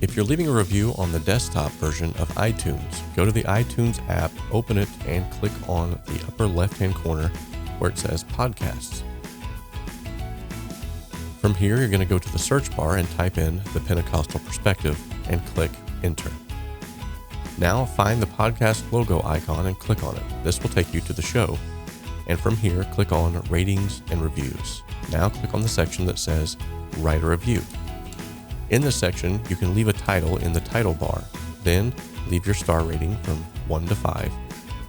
If you're leaving a review on the desktop version of iTunes, go to the iTunes app, open it, and click on the upper left-hand corner where it says Podcasts. From here, you're going to go to the search bar and type in the Pentecostal Perspective and click Enter. Now find the podcast logo icon and click on it. This will take you to the show. And from here, click on Ratings and Reviews. Now click on the section that says Write a Review. In this section, you can leave a title in the title bar. Then leave your star rating from 1 to 5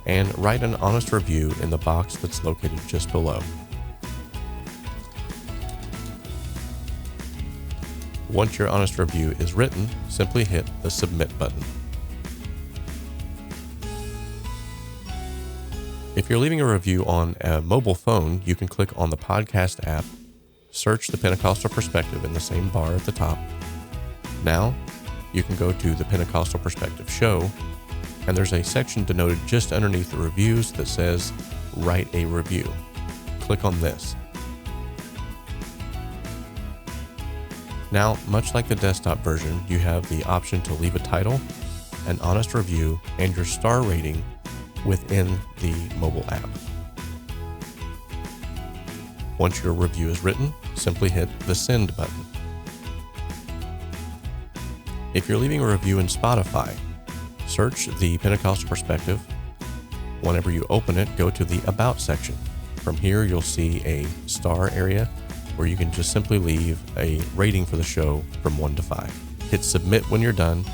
and write an honest review in the box that's located just below. Once your honest review is written, simply hit the Submit button. If you're leaving a review on a mobile phone, you can click on the podcast app, search the Pentecostal Perspective in the same bar at the top. Now, you can go to the Pentecostal Perspective Show, and there's a section denoted just underneath the reviews that says Write a Review. Click on this. Now, much like the desktop version, you have the option to leave a title, an honest review, and your star rating within the mobile app. Once your review is written, simply hit the Send button. If you're leaving a review in Spotify, search the Pentecostal Perspective. Whenever you open it, go to the About section. From here, you'll see a star area where you can just simply leave a rating for the show from 1 to 5. Hit Submit when you're done,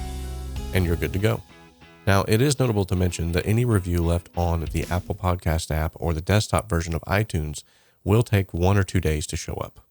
and you're good to go. Now, it is notable to mention that any review left on the Apple Podcast app or the desktop version of iTunes will take 1 or 2 days to show up.